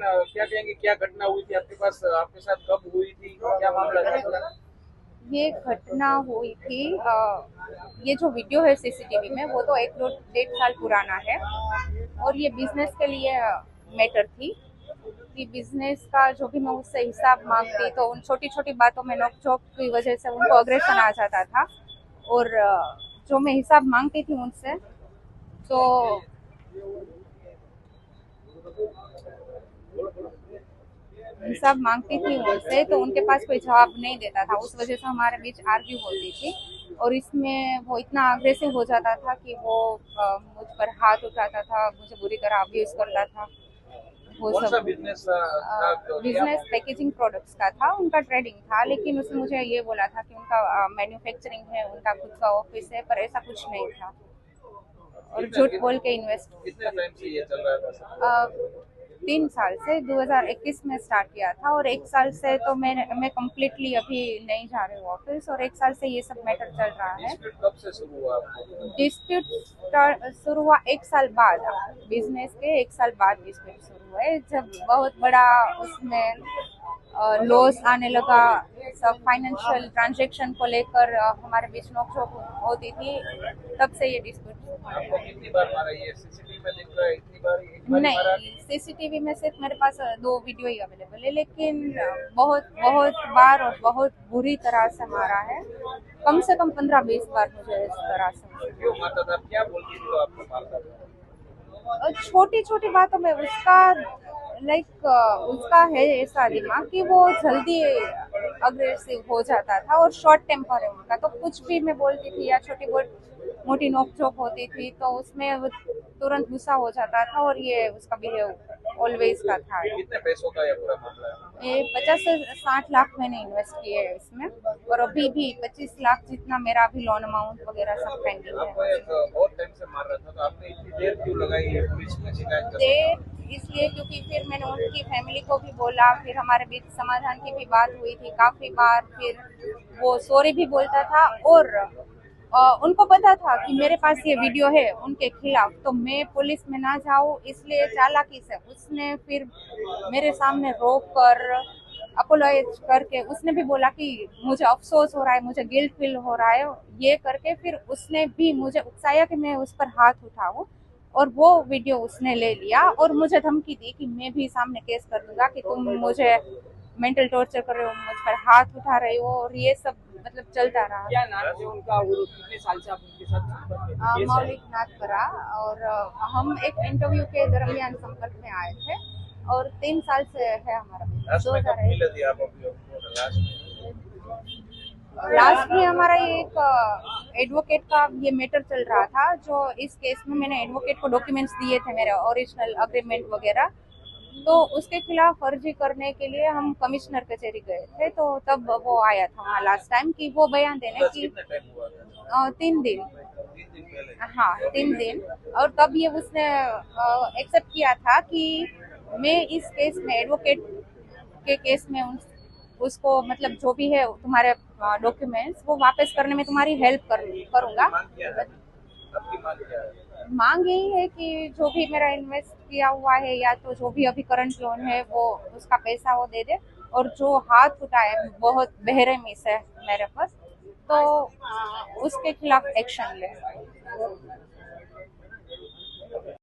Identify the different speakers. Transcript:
Speaker 1: क्या कहेंगे, क्या घटना हुई थी आपके पास, आपके साथ कब हुई थी, क्या मामला था?
Speaker 2: ये घटना हुई थी ये जो वीडियो है सीसीटीवी में वो तो एक दो डेढ़ साल पुराना है। और ये बिजनेस के लिए मैटर थी कि बिजनेस का जो भी मैं उससे हिसाब मांगती तो उन छोटी छोटी बातों में नोकझोंक की वजह से उनको अग्रेशन आ जाता था। और जो मैं हिसाब मांगती थी उनसे तो हिसाब मांगती थी उनसे तो उनके पास कोई जवाब नहीं देता था। उस वजह से हमारे बीच आर्ग्यू होती थी। और इसमें वो इतना अग्रेसिव हो जाता था कि वो मुझ पर हाथ उठाता था, मुझे बुरी तरह अब्यूज करता था। वो
Speaker 1: कौन सा
Speaker 2: सब
Speaker 1: बिजनेस था, तो क्या
Speaker 2: बिजनेस पैकेजिंग प्रोडक्ट्स का था, उनका ट्रेडिंग था। लेकिन उसने मुझे ये बोला था कि उनका मैन्युफैक्चरिंग है, उनका खुद का ऑफिस है, पर ऐसा कुछ नहीं था। और
Speaker 1: कितने
Speaker 2: झूठ बोल के इन्वेस्ट
Speaker 1: कितने टाइम से ये चल रहा था सब?
Speaker 2: 3 साल से 2021 में स्टार्ट किया था। और 1 साल से तो मैं कम्प्लीटली अभी नहीं जा रही हूँ ऑफिस। और 1 साल से ये सब मैटर चल रहा है।
Speaker 1: डिस्प्यूट कब से शुरू हुआ आपको?
Speaker 2: डिस्प्यूट शुरू हुआ 1 साल बाद। बिजनेस के 1 साल बाद डिस्प्यूट शुरू हुए, जब बहुत बड़ा उसमें लॉस आने लगा। सब फाइनेंशियल ट्रांजैक्शन को लेकर हमारे बीच नोकझोंक होती थी। तब से ये
Speaker 1: आपको
Speaker 2: डिस्प्यूट।
Speaker 1: कितनी बार मारा, ये सीसीटीवी में दिख रहा है, इतनी बार एक बार ही मारा?
Speaker 2: नहीं, सीसीटीवी में सिर्फ मेरे पास 2 वीडियो ही अवेलेबल है। लेकिन बहुत बहुत बार और बहुत बुरी तरह से मारा है। कम से कम 15-20 बार मुझे इस तरह से।
Speaker 1: क्यों मारता था, क्या बोलती थी तो आपको मारता था?
Speaker 2: छोटी छोटी बातों में उसका लाइक उसका है ऐसा दिमाग कि वो जल्दी अग्रेसिव हो जाता था। और शॉर्ट टेम्पर है उनका, तो कुछ भी मैं बोलती थी या छोटी बहुत मोटी नोकझोंक होती थी तो उसमें वो तुरंत गुस्सा हो जाता था। और ये उसका बिहेव ऑलवेज का था।
Speaker 1: कितने पैसों का ये पूरा मामला है?
Speaker 2: ये 50 से 60 लाख मैंने इन्वेस्ट किए हैं इसमें। और अभी भी 25 लाख जितना मेरा अभी लोन अमाउंट वगैरह सब पेंडिंग
Speaker 1: आपको
Speaker 2: है।
Speaker 1: एक बहुत टाइम से मार रहा था, तो आपने इतनी देर क्यों लगाई है पुलिस में शिकायत करने में?
Speaker 2: देर इसलिए क्योंकि फिर मैंने उनकी फैमिली को भी बोला, फिर हमारे बीच समाधान की भी बात हुई थी काफी बार। फिर वो सॉरी भी बोलता था। और उनको पता था कि मेरे पास ये वीडियो है उनके खिलाफ, तो मैं पुलिस में ना जाऊं इसलिए चालाकी से उसने फिर मेरे सामने रोक कर अपोलोजाइज करके उसने भी बोला कि मुझे अफसोस हो रहा है, मुझे गिल्ट फील हो रहा है। ये करके फिर उसने भी मुझे उकसाया कि मैं उस पर हाथ उठाऊं। और वो वीडियो उसने ले लिया और मुझे धमकी दी कि मैं भी सामने केस कर दूंगा, कि तुम मुझे मेंटल टॉर्चर कर रहे हो, मुझ पर हाथ उठा रहे हो। और ये सब मतलब चलता रहा।
Speaker 1: क्या नाम है उनका, वो कितने साल से आप उनके साथ संपर्क में थे? केस है?
Speaker 2: मौलिक नाथपरा। और हम एक इंटरव्यू के दरमियान संपर्क में आए थे। और 3 साल से है हमारा बिजनेस।
Speaker 1: लास्ट
Speaker 2: दो
Speaker 1: में कब
Speaker 2: हजार
Speaker 1: मिले थे आप अभी उनको लास्ट में?
Speaker 2: लास्ट में हमारा ये एक एडवोकेट का ये मैटर चल रहा था। जो इस केस में मैंने एडवोकेट को डॉक्यूमेंट्स दिए थे, मेरे ओरिजिनल अग्रीमेंट वगैरह। तो उसके खिलाफ अर्जी करने के लिए हम कमिश्नर कचहरी गए थे। तो तब वो आया था वहाँ लास्ट टाइम कि वो बयान देने
Speaker 1: बस
Speaker 2: की।
Speaker 1: कितना टाइम हुआ था?
Speaker 2: 3 दिन।
Speaker 1: 3 दिन पहले?
Speaker 2: हाँ,
Speaker 1: तो अभी
Speaker 2: 3 दिन। और तब ये उसने एक्सेप्ट किया था कि मैं इस केस में एडवोकेट के केस में उसको मतलब जो भी है तुम्हारे डॉक्यूमेंट्स वो वापस करने में तुम्हारी हेल्प करूंगा।
Speaker 1: आपकी मांग क्या है? आपकी मांग क्या है?
Speaker 2: मांग यही है कि जो भी मेरा इन्वेस्ट किया हुआ है या तो जो भी अभी करंट लोन है वो उसका पैसा वो दे दे। और जो हाथ उठाए बहुत बेरहमी से मेरे पास, तो उसके खिलाफ एक्शन ले।